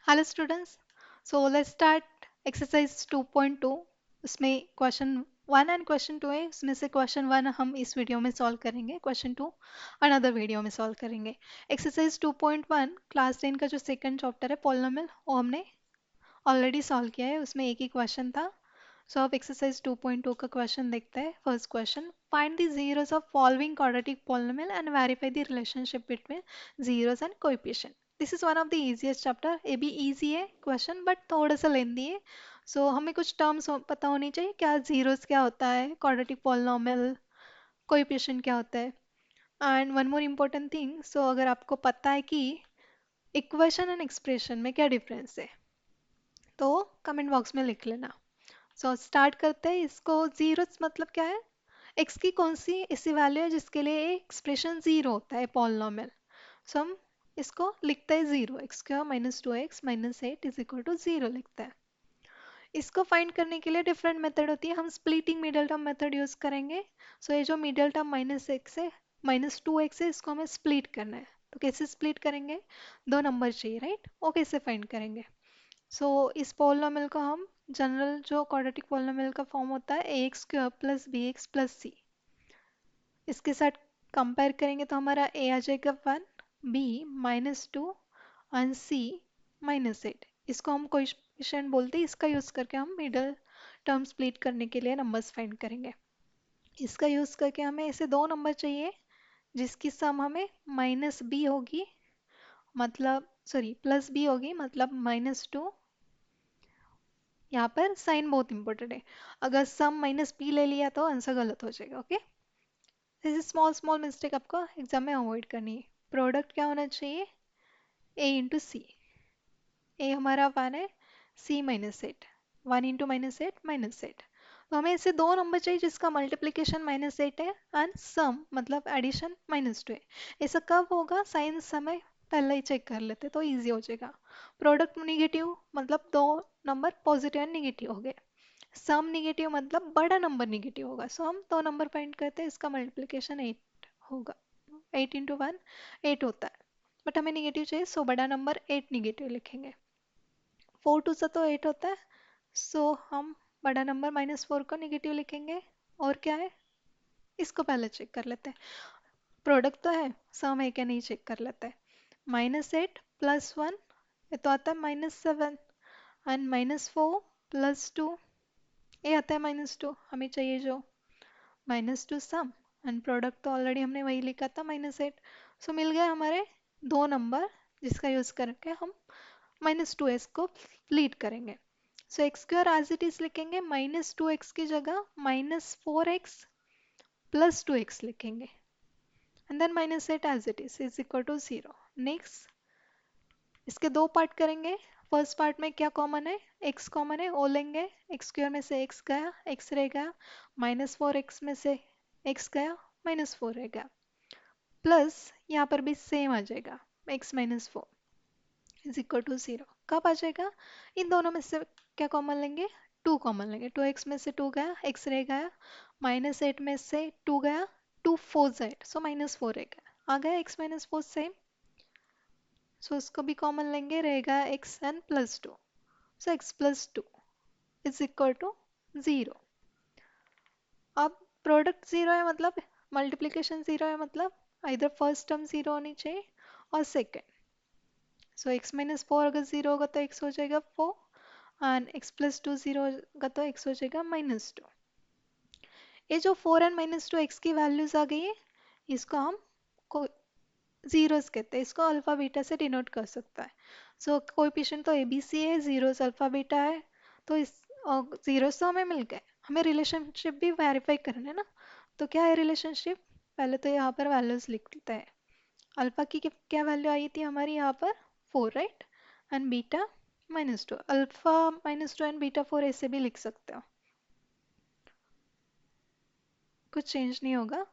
Hello students. So let's start exercise 2.2। उसमें question 1 and question 2 है। उसमें से क्वेश्चन 1 हम इस वीडियो में सॉल्व करेंगे, क्वेश्चन 2 अनदर वीडियो में सॉल्व करेंगे। एक्सरसाइज 2.1 क्लास 10 का जो सेकंड चैप्टर है पॉलिनोमियल, वो हमने ऑलरेडी सॉल्व किया है। उसमें एक ही क्वेश्चन था। सो अब एक्सरसाइज 2.2 का क्वेश्चन देखते हैं। First question, find the zeros of following quadratic polynomial and verify the relationship between zeros and coefficient. This is one of the easiest chapter. ये भी इजी है क्वेश्चन बट थोड़ा सा लेंदी है। सो हमें कुछ टर्म्स पता होनी चाहिए, क्या जीरोस क्या होता है, क्वाड्रेटिक पॉलिनोमियल, कोएफिशिएंट क्या होता है। And one more important thing, so अगर आपको पता है कि इक्वेशन एंड एक्सप्रेशन में क्या डिफरेंस है तो कमेंट बॉक्स में लिख लेना। सो स्टार्ट करते हैं। इसको जीरोस मतलब क्या है, एक्स की कौन सी ऐसी वैल्यू है जिसके लिए एक्सप्रेशन जीरो होता है पॉलिनोमियल। सो हम इसको लिखते हैं zero, x square minus 2x-8 is equal to zero लिखते हैं। इसको फाइंड करने के लिए डिफरेंट मेथड होती है। हम splitting middle term method use करेंगे। सो ये जो मिडल टर्म -x है, -2x है, इसको हमें स्प्लिट करना है। तो कैसे स्प्लिट करेंगे, दो नंबर चाहिए राइट, वो कैसे फाइंड करेंगे। सो इस पोलिनोमियल को हम जनरल जो क्वाड्रेटिक पोलिनोमियल का फॉर्म होता है ax² प्लस bx प्लस सी, इसके साथ कंपेयर करेंगे तो हमारा a आ जाएगा 1, b -2 और c -8। इसको हम कोएफिशिएंट बोलते हैं। इसका यूज़ करके हम मिडल टर्म स्प्लिट करने के लिए नंबर्स फाइंड करेंगे। इसका यूज़ करके हमें ऐसे दो नंबर चाहिए जिसकी सम हमें -b होगी, मतलब सॉरी प्लस b होगी, मतलब -2। यहाँ पर साइन बहुत इंपॉर्टेंट है। अगर सम -b ले लिया तो आंसर गलत हो जाएगा। Okay, this is small small mistake आपको एग्जाम में अवॉइड करनी है। प्रोडक्ट क्या होना चाहिए, a इंटू सी। ए हमारा 1 है, c -8, 1 इंटू -8 तो हमें ऐसे दो नंबर चाहिए जिसका मल्टीप्लिकेशन -8 है एंड सम मतलब एडिशन -2 है। ऐसा कब होगा, साइन समय पहले ही चेक कर लेते तो इजी हो जाएगा। प्रोडक्ट नेगेटिव मतलब दो नंबर पॉजिटिव एंड नेगेटिव हो गए। सम नेगेटिव मतलब बड़ा नंबर नेगेटिव होगा। सो हम दो नंबर फाइंड करते हैं, इसका मल्टीप्लिकेशन 8 होगा। 8 इंटू 1 8 होता है, बट हमें नेगेटिव चाहिए, सो बड़ा नंबर 8 नेगेटिव लिखेंगे। 4 टू से तो 8 होता है, सो हम बड़ा नंबर -4 को नेगेटिव लिखेंगे। और क्या है, इसको पहले चेक कर लेते हैं। प्रोडक्ट तो है, सम है क्या नहीं चेक कर लेते हैं। -8 प्लस 1 ये तो आता है -7 एंड -4 प्लस 2 ये आता है -2। हमें चाहिए जो -2 सम एंड प्रोडक्ट तो ऑलरेडी हमने वही लिखा था -8। सो मिल गए हमारे दो नंबर जिसका यूज करके हम -2s को स्प्लिट करेंगे। So X square as it is लिखेंगे, -2x की जगह -4x प्लस 2x लिखेंगे and then -8 as it is equal to 0। Next इसके दो पार्ट करेंगे। फर्स्ट पार्ट में क्या कॉमन है, x कॉमन है, ओ लेंगे। एक्स स्क्वायर में से x गया, x रह गया, -4x में से x गया, -4 रह गया, प्लस यहाँ पर भी सेम आ जाएगा, x -4 इज इक्वल टू 0। कब आ जाएगा, इन दोनों में से क्या कॉमन लेंगे, 2 कॉमन लेंगे। 2x में से 2 गया, x रह गया, -8 में से 2 गया, 2 4 8 सो -4 रह गया, आ गया x -4 सेम। सो इसको भी कॉमन लेंगे, रहेगा x and plus 2। So x plus 2 is equal to 0। अब प्रोडक्ट 0 है मतलब मल्टीप्लिकेशन 0 है, मतलब इधर फर्स्ट टर्म 0 होनी चाहिए और सेकेंड। सो x -4 अगर 0 होगा तो x हो जाएगा 4 एंड x प्लस 2 0 होगा तो x हो जाएगा -2। ये जो 4 एंड -2 x की वैल्यूज आ गई है, इसको हम को जीरोस कहते हैं। इसको अल्फा बीटा से डिनोट कर सकता है। सो कोएफिशिएंट तो ABC है, जीरोस अल्फा बीटा है। तो इस जीरोस तो हमें मिल गए, हमें रिलेशनशिप भी वेरीफाई करना है ना। तो क्या है रिलेशनशिप, पहले तो यहाँ पर वैल्यूज लिख लेते हैं। अल्फा की क्या वैल्यू आई थी हमारी यहाँ पर 4 right, and beta -2। Alpha -2 and beta 4 ऐसे भी लिख सकते हो, कुछ चेंज नहीं होगा।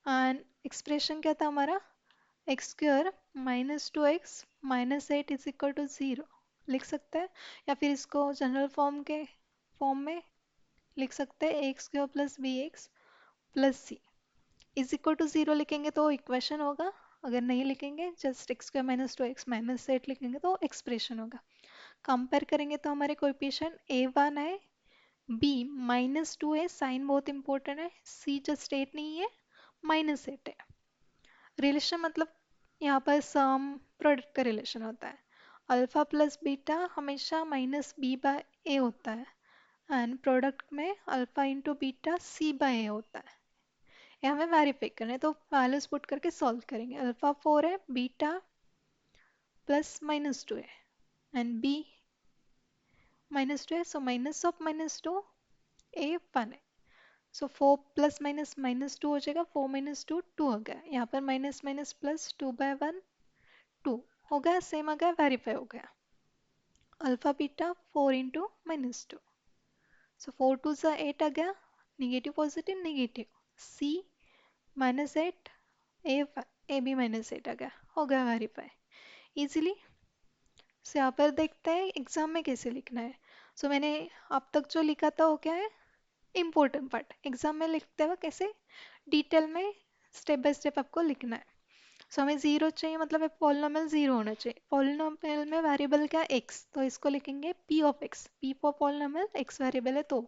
एंड एक्सप्रेशन क्या था हमारा, x square -2x-8 is equal to 0 लिख सकते हैं, या फिर इसको जनरल फॉर्म के फॉर्म में लिख सकते हैं, x square plus B x plus C is equal to 0 लिखेंगे तो इक्वेशन होगा। अगर नहीं लिखेंगे, जस्ट एक्स स्क्वायर -2x-8 लिखेंगे तो एक्सप्रेशन होगा। कंपेयर करेंगे तो हमारे कोएफिशिएंट A1 है, B -2 है, साइन बहुत इंपॉर्टेंट है, C जस्ट 8 नहीं है, -8 है। रिलेशन मतलब यहाँ पर सम प्रोडक्ट का रिलेशन होता है। अल्फा प्लस बीटा हमेशा -B/A होता है, एंड प्रोडक्ट में अल्फा इंटू बीटा C/A होता है। ये हमें वेरीफाई करना है, तो वैल्यूज पुट करके सॉल्व करेंगे। अल्फा 4 है, बीटा प्लस -2 है, एंड B -2 है, सो माइनस ऑफ -2 A1 है। सो 4 प्लस माइनस -2 हो जाएगा, 4 -2 2 हो गया, यहाँ पर माइनस माइनस प्लस 2/1 2 हो गया, सेम आ गया, वेरीफाई हो गया। अल्फा बीटा 4 इंटू -2, सो 4 2 सा 8 आ गया, negative positive negative, C -8 a b -8 आ गया, हो गया वेरीफाई इजीली। सो यहाँ पर देखते हैं एग्जाम में कैसे लिखना है। सो मैंने अब तक जो लिखा था वो क्या है, इम्पोर्टेंट पार्ट। एग्जाम में लिखते वक्त कैसे डिटेल में स्टेप बाय स्टेप आपको लिखना है। सो हमें जीरो चाहिए, मतलब पॉलिनोमियल जीरो होना चाहिए। पॉलिनोमियल में वेरिएबल क्या है, एक्स, तो इसको लिखेंगे P of x, P for polynomial, x variable है तो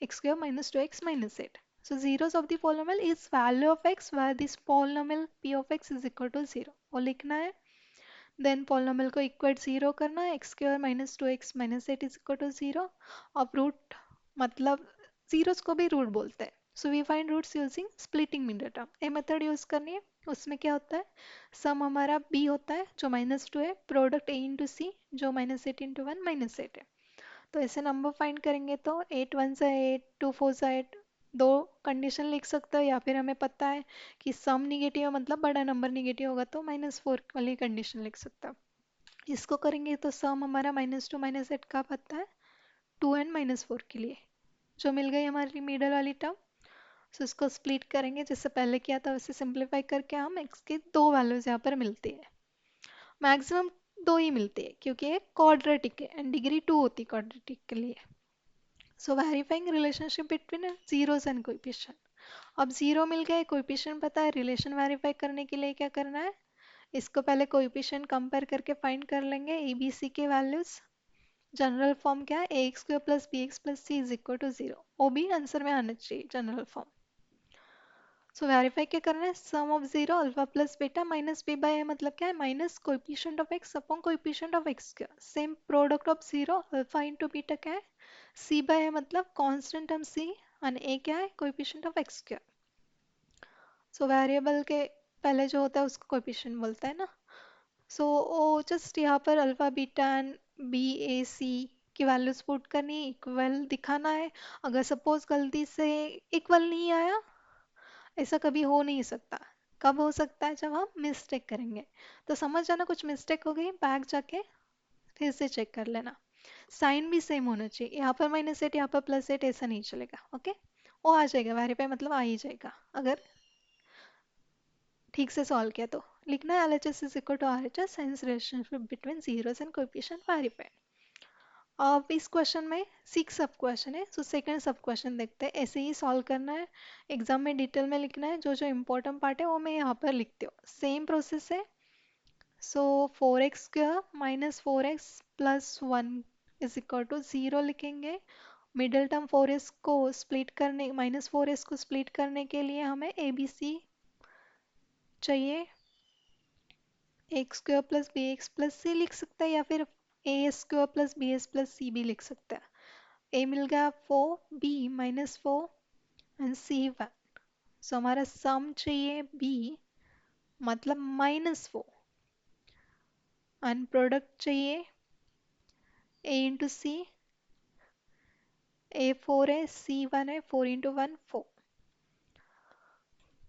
x square -2x -8। So zeros of the polynomial is value of x where this polynomial p of x is equal to 0, वो लिखना है। देन पॉलिनोमियल को equate zero करना है, x square -2x -8 is equal to 0। अब root मतलब zeros को भी रूट बोलते हैं, so we find roots using splitting medium term. ये मेथड यूज करनी है। उसमें क्या होता है, सम हमारा b होता है जो -2 है, प्रोडक्ट a इंटू सी जो -8 इंटू 1 -8 है। तो ऐसे नंबर फाइंड करेंगे तो 8 1 सा 8, 2 4 सा 8, दो कंडीशन लिख सकते हो, या फिर हमें पता है कि सम निगेटिव है मतलब बड़ा नंबर निगेटिव होगा तो -4 वाली कंडीशन लिख सकते हो। इसको करेंगे तो सम हमारा -2 -8 का पता है 2 एंड -4 के लिए, जो मिल गई हमारी मिडल वाली टर्म। सो इसको स्प्लिट करेंगे जैसे पहले किया था, वैसे सिंप्लीफाई करके हम x की दो वैल्यूज यहाँ पर मिलती है। मैक्सिमम दो ही मिलती है क्योंकि ये क्वाड्रेटिक है एंड डिग्री 2 होती है क्वाड्रेटिक के लिए। So verifying relationship between zeros and coefficient. अब जीरो मिल गया, कोएफिशिएंट पता है, रिलेशन वेरीफाई करने के लिए क्या करना है, इसको पहले कोएफिशिएंट कंपेयर करके फाइंड कर लेंगे ए बी सी के वैल्यूज। जनरल फॉर्म क्या है, A X square plus B x plus C is equal to 0, वो भी आंसर में आना चाहिए जनरल फॉर्म। सो वेरीफाई क्या करना है, sum of zero alpha plus beta minus B by A मतलब क्या है, minus coefficient of X upon coefficient of X square. Same product of zero alpha into beta क्या है, सी बाय ए मतलब constant term सी, और ए क्या है, coefficient of X square. So variable के पहले जो होता है उसको कोएफिशिएंट बोलते हैं ना। सो वो जस्ट यहाँ पर अल्फा बीटा एंड बी ए सी की वैल्यूज पुट करनी, इक्वल दिखाना है। अगर सपोज गलती से इक्वल नहीं आया, ऐसा कभी हो नहीं सकता। कब हो सकता है, जब हम मिस्टेक करेंगे। तो समझ जाना कुछ मिस्टेक हो गई, बैक जाके फिर से चेक कर लेना। साइन भी सेम होना चाहिए, यहाँ पर -8 यहाँ पर +8 ऐसा नहीं चलेगा। ओके, वो आ जाएगा वेरीफाई, मतलब आ ही जाएगा अगर ठीक से सॉल्व किया तो। लिखना है LHS is equal to RHS, hence relationship between zeros and coefficient verify. अब इस क्वेश्चन में 6 सब क्वेश्चन है, सो सेकंड सब क्वेश्चन देखते हैं। ऐसे ही सॉल्व करना है, एग्जाम में डिटेल में लिखना है, जो जो इंपॉर्टेंट पार्ट है वो मैं यहाँ पर लिखती हूँ। सेम प्रोसेस है। So 4x square minus 4x plus 1 is equal to 0 लिखेंगे। मिडिल टर्म 4s को स्प्लिट करने, -4s को स्प्लिट करने के लिए हमें ए बी सी चाहिए। X square plus B x plus C लिख सकता है, या फिर A square plus B S plus C भी लिख सकता है। ए मिल गया 4, बी -4 एंड सी 1। सो हमारा सम चाहिए बी मतलब -4, एंड प्रोडक्ट चाहिए ए इंटू सी, ए 4 है सी 1 है, 4 इंटू 1 4।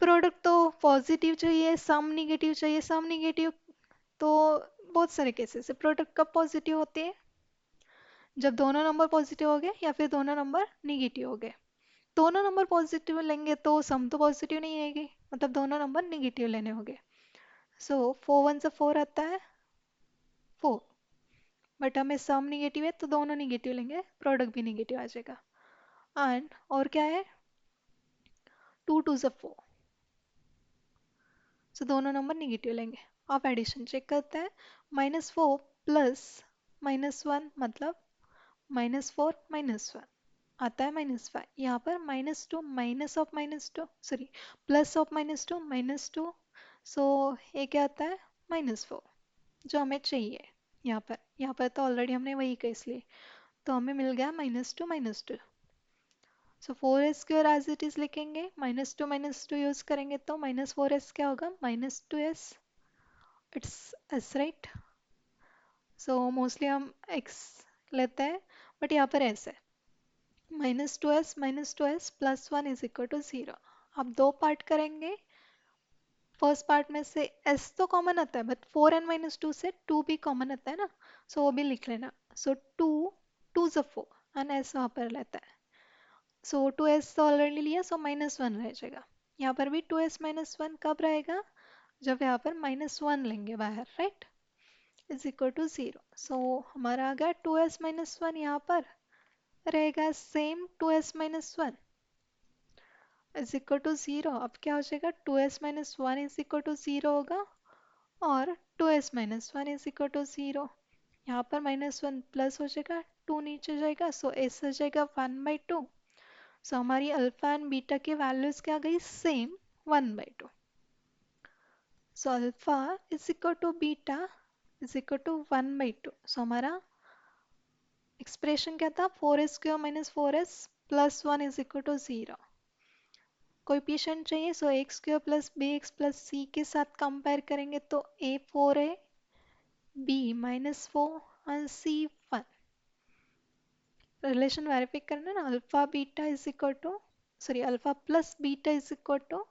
प्रोडक्ट तो पॉजिटिव चाहिए, सम निगेटिव चाहिए। सम निगेटिव तो बहुत सारे केसेस है, प्रोडक्ट कब पॉजिटिव होते हैं, जब दोनों नंबर पॉजिटिव हो गए या फिर दोनों नंबर निगेटिव हो गए। दोनों नंबर पॉजिटिव लेंगे तो सम तो पॉजिटिव नहीं आएगी, मतलब दोनों नंबर निगेटिव लेने होंगे। सो 4 1 से 4 आता है 4, बट हमें सम निगेटिव है तो दोनों निगेटिव लेंगे, प्रोडक्ट भी निगेटिव आ जाएगा। एंड और क्या है, 2 2 से 4, सो दोनों नंबर निगेटिव लेंगे। आप एडिशन चेक करते हैं, -4 प्लस -1 मतलब -4 -1 आता है -5। यहाँ पर -2 minus of -2 sorry plus of -2 -2, सो ये क्या आता है -4 जो हमें चाहिए। यहाँ पर तो ऑलरेडी हमने वही किया इसलिए तो हमें मिल गया -2 -2। सो 4s² एज इट इज लिखेंगे, -2 यूज करेंगे तो -4s क्या होगा -2s, it's s right. So mostly हम x लेते हैं बट यहाँ पर s है। -2s +1 is equal to 0। अब दो पार्ट करेंगे, फर्स्ट पार्ट में से s तो कॉमन आता है बट 4n-2 से 2 भी कॉमन आता है ना, सो वो भी लिख लेना। सो 2 2 ज़ 4 एंड s वहाँ पर रहता है, सो 2s तो ऑलरेडी लिया सो -1 रह जाएगा। यहाँ पर भी 2s -1 कब रहेगा, जब यहाँ पर -1 लेंगे बाहर राइट, इज इक्वल टू 0। सो हमारा आ गया 2s -1 यहाँ पर रहेगा same 2s-1 is equal to 0। अब क्या हो जाएगा 2s-1 इज इक्वल टू 0 होगा और 2s-1 इज इक्वल टू 0। यहाँ पर -1 प्लस हो जाएगा, 2 नीचे जाएगा सो s हो जाएगा 1/2। सो हमारी अल्फा एंड बीटा की वैल्यूज क्या गई same 1/2। So alpha is equal to beta is equal to 1/2। So हमारा एक्सप्रेशन क्या था 4s² - 4s +1 is equal to 0। Coefficient चाहिए सो a² + bx + c के साथ कंपेयर करेंगे तो a 4 है, b -4 और c 1। रिलेशन वेरीफाई करना ना, alpha beta is equal to sorry alpha plus beta is equal to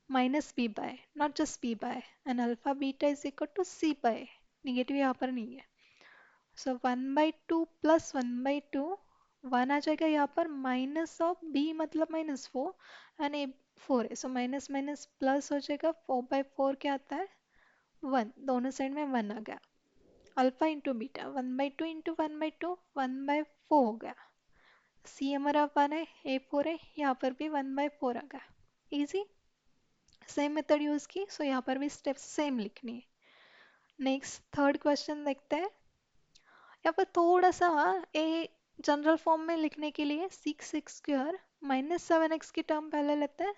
-b by not just b by and alpha beta is equal to c by, negative यहाँ पर नहीं है। सो 1/2 + 1/2 1 आ जाएगा यहाँ पर माइनस ऑफ b मतलब -4 एंड a 4 है, so minus minus plus हो जाएगा 4/4 क्या आता है 1, दोनों साइड में 1 आ गया। अल्फा इंटू बीटा 1/2 इंटू 1/2 1/4 हो गया। सी हमारा 1 है, ए 4 है, यहाँ पर भी 1/4 आ गया। इजी, सेम मेथड यूज की सो यहाँ पर भी स्टेप सेम लिखनी है। नेक्स्ट थर्ड क्वेश्चन देखते हैं। यहाँ पर थोड़ा सा ए जनरल फॉर्म में लिखने के लिए 6x² -7x की टर्म पहले लेते हैं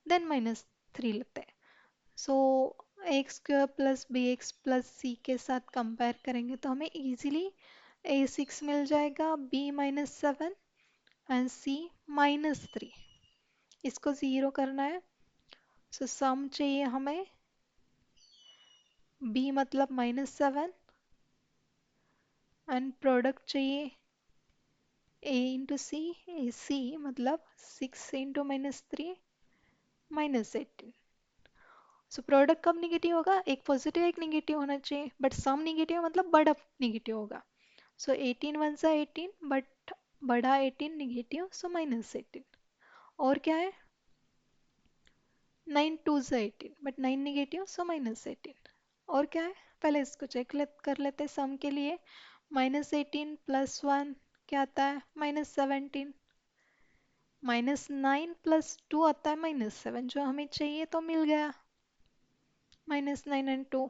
देन -3 लेते हैं। सो a² + bx + c के साथ कंपेयर करेंगे तो हमें इजीली a6 मिल जाएगा, b -7 एंड c -3। इसको ज़ीरो करना है सो सम चाहिए हमें b मतलब -7 एंड प्रोडक्ट चाहिए a इंटू सी, ए सी मतलब 6 इंटू -3 -18। सो प्रोडक्ट कब निगेटिव होगा, एक पॉजिटिव एक निगेटिव होना चाहिए बट सम निगेटिव मतलब बड़ा निगेटिव होगा। सो 18 वन सा 18 बट बड़ा 18 निगेटिव सो -18। और क्या है 9 टू सा 18 बट 9 निगेटिव सो -18। और क्या है पहले इसको कर लेते सम के लिए, -18 + 1 क्या आता है -17, -9 + 2 आता है -7 जो हमें चाहिए तो मिल गया -9 एंड 2।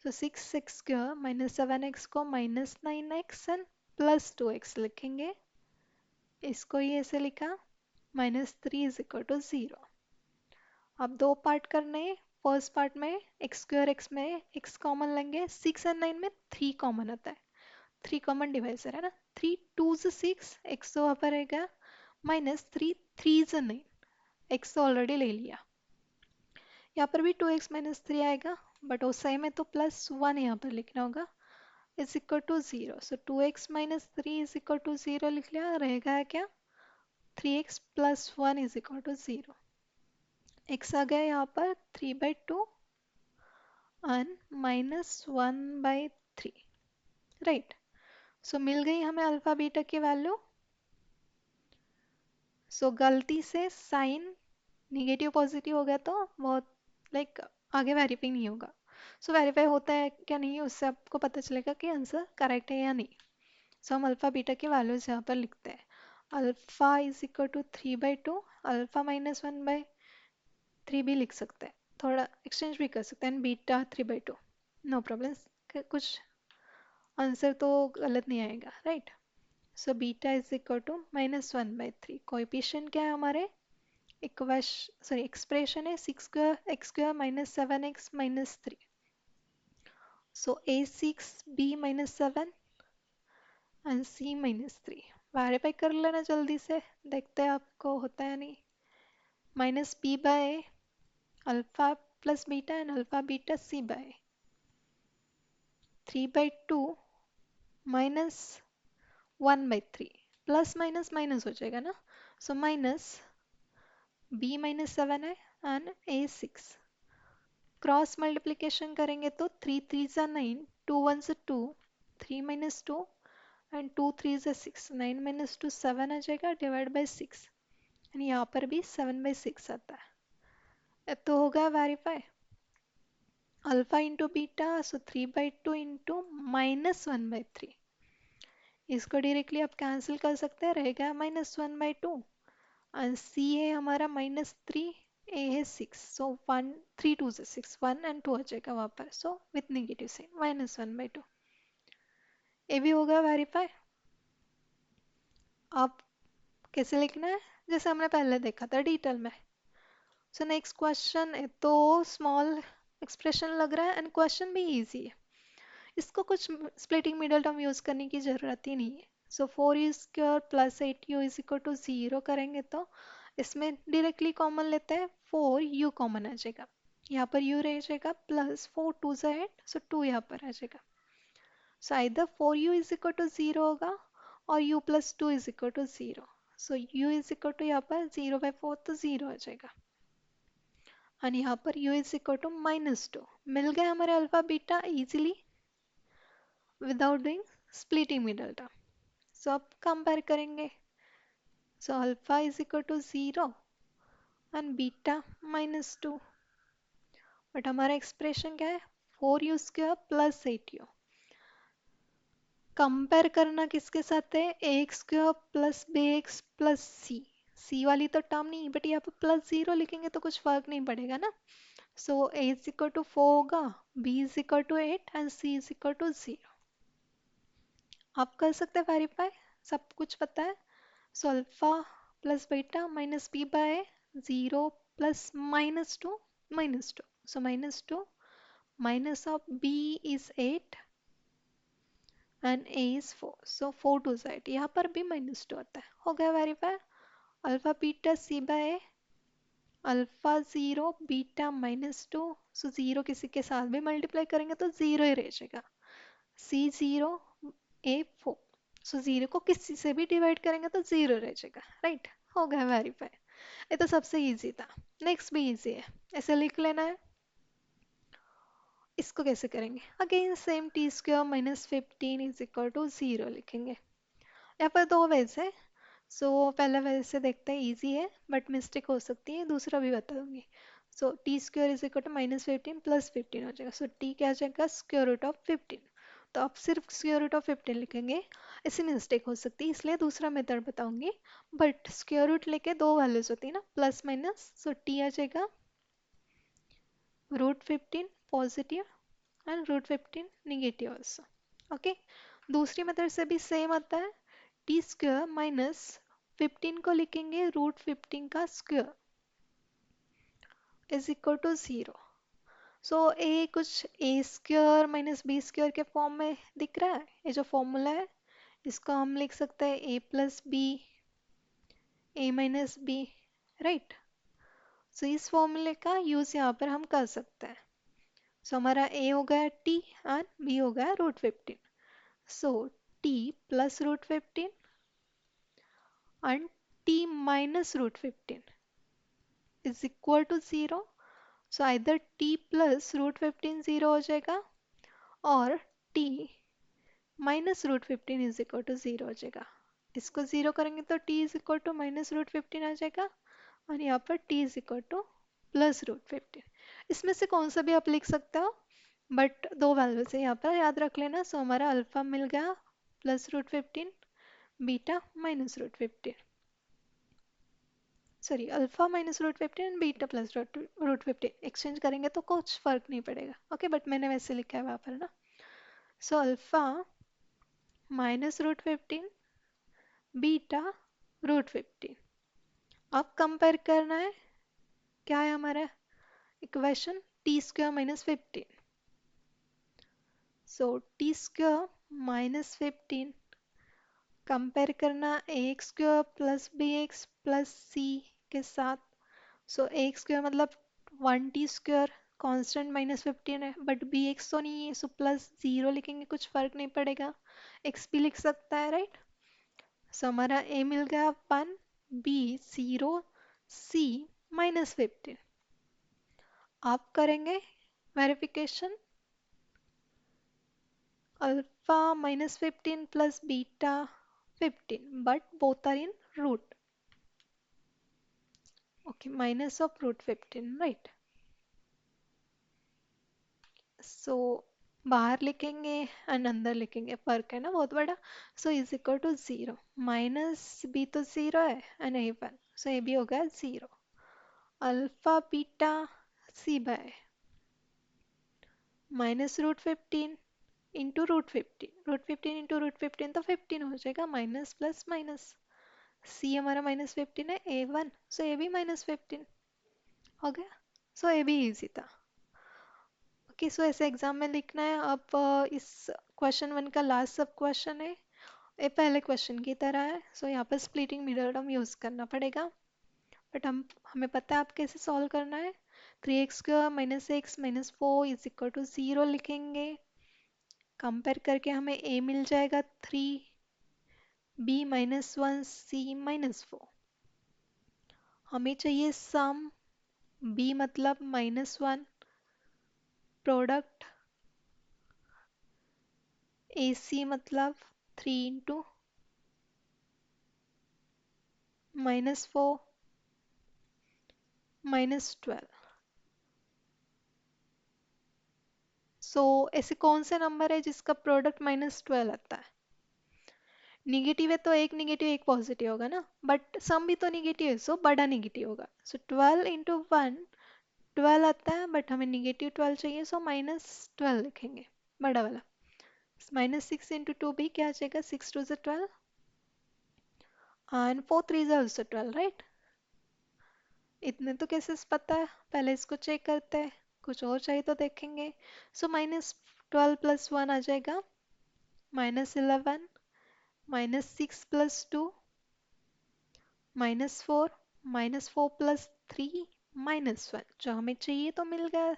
तो 6x² -7x को -9x एंड +2x लिखेंगे, इसको ही ऐसे लिखा -3 इज इक्वल टू 0। अब दो पार्ट करने हैं, फर्स्ट पार्ट में x² x में x कॉमन लेंगे, 6 एंड 9 में 3 कॉमन आता है, 3 कॉमन डिवाइजर है ना, 3 2 6 x तो वहाँ पर रहेगा -3 3 9 x तो ऑलरेडी ले लिया। यहाँ पर भी 2x -3 आएगा बट उस सही में तो +1 यहाँ पर लिखना होगा is equal to 0। So 2x -3 is equal to 0 लिख लिया, रहेगा क्या 3x + 1 is equal to 0। x आ गया यहाँ पर 3/2 एंड -1/3 राइट। सो मिल गई हमें अल्फा बीटा की वैल्यू। सो गलती से साइन निगेटिव पॉजिटिव हो गया तो बहुत लाइक आगे वेरीफाई नहीं होगा। सो वेरीफाई होता है क्या नहीं उससे आपको पता चलेगा कि आंसर करेक्ट है या नहीं। सो हम अल्फ़ा बीटा की वैल्यूज यहाँ पर लिखते हैं। अल्फ़ा इज इक्वल टू 3/2, अल्फ़ा -1/3 भी लिख सकते हैं, थोड़ा एक्सचेंज भी कर सकते हैं, एंड बीटा 3/2 नो प्रॉब्लम। कुछ आंसर तो गलत नहीं आएगा, right. So beta is equal to -1/3। Coefficient क्या है हमारे, इक्वेशन सॉरी एक्सप्रेशन है 6x² - 7x - 3। So a6 b - 7 and c - 3। Verify कर लेना जल्दी से, देखते हैं आपको होता है नहीं। -b/a alpha plus beta and alpha beta c/a 3/2 -1/3 plus minus minus हो जाएगा ना। सो माइनस b - 7 है एंड a6 क्रॉस मल्टीप्लिकेशन करेंगे तो 3 3 9, 2 1 2, 3 - 2 एंड 2 3 6, 9 - 2 7 आ जाएगा डिवाइड बाई 6। एंड यहाँ पर भी 7/6 आता है। अब तो होगा वेरीफाई अल्फा इंटू बीटा, सो 3/2 इंटू -1/3। इसको डायरेक्टली आप कैंसिल कर सकते हैं, रहेगा -1/2 एंड सी है हमारा -3, ए है 6। सो 1 3 2 से 6, 1 एंड 2 आ जाएगा वहाँ पर, सो विथ नेगेटिव साइन -1/2। ये भी होगा वेरीफाई। आप कैसे लिखना है, जैसे हमने पहले देखा था डिटेल में। सो नेक्स्ट क्वेश्चन है तो स्मॉल एक्सप्रेशन लग रहा है एंड क्वेश्चन भी इजी है। इसको कुछ स्प्लिटिंग मिडल टर्म यूज करने की जरूरत ही नहीं है। सो 4u² + 8u = 0 करेंगे तो इसमें डायरेक्टली कॉमन लेते हैं, 4u कॉमन आ जाएगा, यहाँ पर u रह जाएगा प्लस 4 2 ज़ा 8, सो 2 यहाँ पर आ जाएगा। सो आइदर 4u = 0 होगा और u + 2 = 0। सो u यहाँ पर 0/4 तो 0 आ जाएगा और यहाँ पर u -2 मिल गया हमारे alpha beta easily without doing splitting middle term. So अब कंपेयर करेंगे। So alpha = 0 and beta -2। But हमारा एक्सप्रेशन क्या है, 4u² + 8u। कंपेयर करना किसके साथ है, ax² + bx + c। c वाली तो टर्म नहीं, बट यहाँ पर +0 लिखेंगे तो कुछ फर्क नहीं पड़ेगा ना। सो a = 4 होगा, b = 8 एंड c = 0। आप कर सकते हैं वेरीफाई, सब कुछ पता है। So alpha plus beta -b/a 0 + -2 -2। So -2 minus of b is 8 and a is 4। सो 4 2 8, यहाँ पर भी -2 आता है। हो गया verify. Alpha beta c/a alpha 0 beta -2। सो 0 किसी के साथ भी मल्टीप्लाई करेंगे तो 0 ही रह जाएगा। c 0 a 4। सो 0 को किसी से भी डिवाइड करेंगे तो 0 रह जाएगा, राइट। हो गया वेरीफाई। ये तो सबसे इजी था। नेक्स्ट भी इजी है, ऐसे लिख लेना है। इसको कैसे करेंगे, अगेन सेम t² - 15 = 0 लिखेंगे। यहाँ पर दो वेज है। सो पहला वैसे देखते हैं, इजी है बट मिस्टेक हो सकती है, दूसरा भी बता दूंगी। सो t² = -15 + 15 हो जाएगा। सो t क्या आ जाएगा, √15। तो आप सिर्फ √15 लिखेंगे, इससे मिस्टेक हो सकती है, इसलिए दूसरा मेथड बताऊंगी। बट स्क्वायर रूट लेके दो वैल्यूज होती है ना, प्लस माइनस। सो t आ जाएगा √15 positive and √15 negative also. Okay, दूसरी मेथड से भी सेम आता है। t² - 15 को लिखेंगे √15 का स्क्वायर = 0। सो ए कुछ a² - b² के फॉर्म में दिख रहा है। ये जो फॉर्मूला है इसको हम लिख सकते हैं a + b a - b, right. So इस फॉर्मूले का यूज यहाँ पर हम कर सकते हैं। सो हमारा a हो गया t एंड b हो गया √15। सो t + √15 and t - √15 is equal to 0। So either t + √15 0 हो जाएगा और t -√15 is equal to 0 हो जाएगा। इसको 0 करेंगे तो t is equal to -√15 आ जाएगा और यहाँ पर t is equal to +√15। इसमें से कौन सा भी आप लिख सकते हो, बट दो वैल्यू से यहाँ पर याद रख लेना। सो हमारा अल्फा मिल गया +√15, beta -√15, sorry alpha -√15 and beta +√15। Exchange करेंगे तो कुछ फर्क नहीं पड़ेगा, ओके, बट मैंने वैसे लिखा है वहाँ पर ना। So alpha -√15 beta √15। अब कंपेयर करना है, क्या है हमारा इक्वेशन, t² - 15। सो t² - 15 कंपेयर करना ax² + bx + c के साथ। सो ax² मतलब 1t² कांस्टेंट -15 है, बट bx तो नहीं है, सो +0 लिखेंगे, कुछ फर्क नहीं पड़ेगा, x भी लिख सकता है, राइट। सो हमारा a मिल गया 1, b 0, c -15। आप करेंगे verification, alpha -15 + beta 15, but both are in root. Okay, minus of √15, right? So बाहर लिखेंगे एंड अंदर लिखेंगे, फर्क है ना बहुत बड़ा। So is equal to 0, minus b तो 0 है एंड ए 1, सो ये भी हो गया 0। अल्फा बीटा सी बाय -√15 इंटू √15 इंटू √15 तो 15 हो जाएगा, माइनस प्लस माइनस। सी हमारा -15 है, ए 1, सो ए भी -15 हो गया। सो ये भी इजी था। ओके, सो ऐसे एग्जाम में लिखना है। अब इस क्वेश्चन 1 का लास्ट सब क्वेश्चन है, ये पहले क्वेश्चन की तरह है। सो यहाँ पर स्प्लिटिंग मिडल टर्म यूज़ करना पड़ेगा, बट हमें पता है आप कैसे सॉल्व करना है। 3x² - x - 4 is equal to 0 लिखेंगे। कंपेयर करके हमें a मिल जाएगा 3, b -1, c -4। हमें चाहिए सम, b मतलब -1, प्रोडक्ट AC मतलब 3 इंटू -4 -12। सो ऐसे कौन से नंबर है जिसका प्रोडक्ट -12 आता है? निगेटिव है तो एक निगेटिव एक पॉजिटिव होगा ना, बट सम भी तो निगेटिव है, सो बड़ा निगेटिव होगा। सो 12 इंटू 1 12 आता है, बट हमें निगेटिव 12 चाहिए, सो -12 लिखेंगे, बड़ा वाला। -6 इंटू 2 भी क्या आ जाएगा, 6 2 12 एंड 4 3 ऑल्सो 12, राइट। इतने तो केसेस पता है, पहले इसको चेक करते हैं, कुछ और चाहिए तो देखेंगे। सो -12 + 1 आ जाएगा -11, -6 + 2 -4, -4 + 3 -1, जो हमें चाहिए तो मिल गया,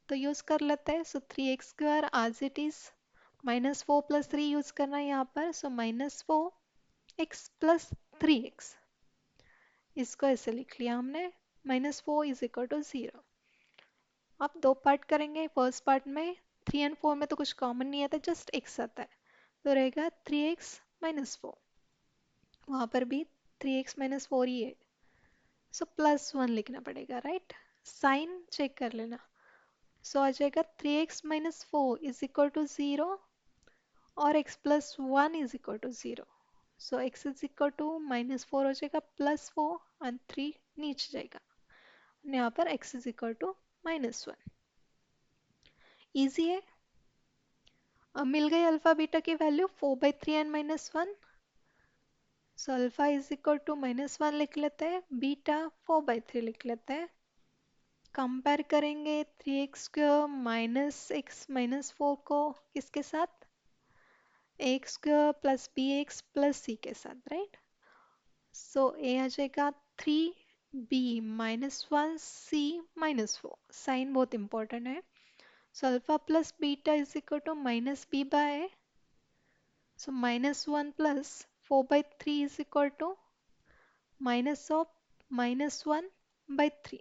तो यूज कर लेते हैं। So 3x² as it is, -4 + 3 use करना है यहाँ पर, सो -4x + 3x, इसको ऐसे लिख लिया हमने, -4 इज इक्वल टू 0। अब दो पार्ट करेंगे, फर्स्ट पार्ट में 3 एंड 4 में तो कुछ कॉमन नहीं आता, जस्ट x आता है, तो रहेगा 3x - 4, वहाँ पर भी 3x - 4 ही है, सो +1 लिखना पड़ेगा, राइट। साइन चेक कर लेना, सो आ जाएगा 3x - 4 इज इक्वल टू 0 और x + 1 is equal to 0। So x is equal to -4 हो जाएगा, +4 एंड 3 नीचे जाएगा, यहाँ पर x is equal to -1। Easy है। अब मिल गई अल्फा बीटा की value 4/3 and -1, so alpha is equal to -1 लिख लेते हैं, बीटा 4/3 लिख लेते हैं। कंपेयर करेंगे 3x² - x - 4 को किसके साथ, ax² + bx + c के साथ, राइट। सो a आ जाएगा 3b -1 c -4, साइन बहुत इंपॉर्टेंट है। So alpha plus beta is equal to -b/, so -1 plus 4/3 is equal to minus of -1/3।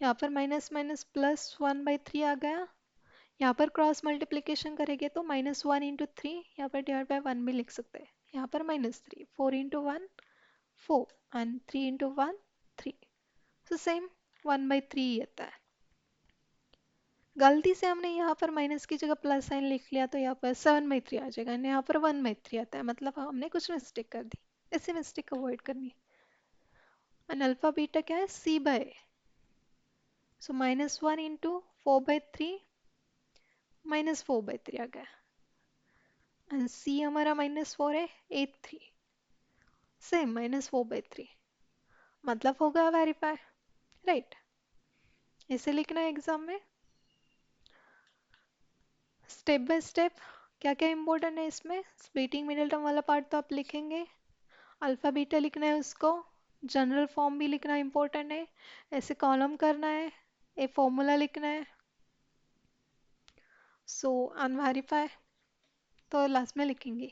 यहाँ पर माइनस माइनस +1/3 आ गया। यहाँ पर क्रॉस मल्टीप्लिकेशन करेंगे तो -1 इंटू 3, यहाँ पर डिवाइड बाय 1 भी लिख सकते हैं। यहाँ पर -3, 4 into 1 4 and 3 into 1 3, so same 1/3 ही आता है। गलती से हमने यहाँ पर माइनस की जगह प्लस साइन लिख लिया, तो यहाँ पर 7/3 आ जाएगा, यहाँ पर 1/3 आता है, मतलब हमने कुछ मिस्टेक कर दी। ऐसी मिस्टेक अवॉइड करनी है। एंड अल्फा बीटा क्या है, c/a, सो -1 इंटू 4/3 -4/3 आ गया। एंड सी हमारा -4 है, A3 सेम -4/3, मतलब होगा वेरीफाई, राइट। इसे लिखना है एग्जाम में स्टेप बाय स्टेप। क्या क्या इंपॉर्टेंट है इसमें, स्प्लिटिंग मिडिल टर्म वाला पार्ट तो आप लिखेंगे, अल्फा बीटा लिखना है उसको, जनरल फॉर्म भी लिखना इंपॉर्टेंट है, ऐसे कॉलम करना है, ए फॉर्मूला लिखना है, सो अनवेरीफाई तो लास्ट में लिखेंगे।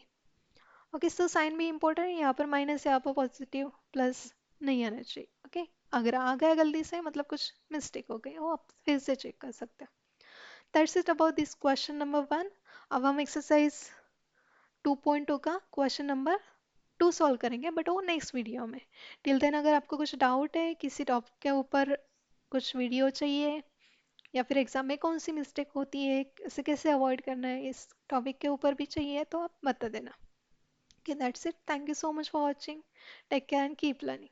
ओके, सो साइन भी इंपॉर्टेंट है, यहाँ पर माइनस यहाँ पर पॉजिटिव प्लस नहीं आना चाहिए। ओके, अगर आ गया गलती से मतलब कुछ मिस्टेक हो गई वो आप फिर से चेक कर सकते हैं। That's it about this question number 1। अब हम एक्सरसाइज 2.2 का क्वेश्चन नंबर 2 सॉल्व करेंगे, बट वो नेक्स्ट वीडियो में। टिल देन अगर आपको कुछ डाउट है किसी टॉपिक के ऊपर, कुछ वीडियो चाहिए, या फिर एग्जाम में कौन सी मिस्टेक होती है, इसे कैसे अवॉइड करना है, इस टॉपिक के ऊपर भी चाहिए तो आप बता देना। Okay, that's it. Thank you so much for watching. Take care and keep learning.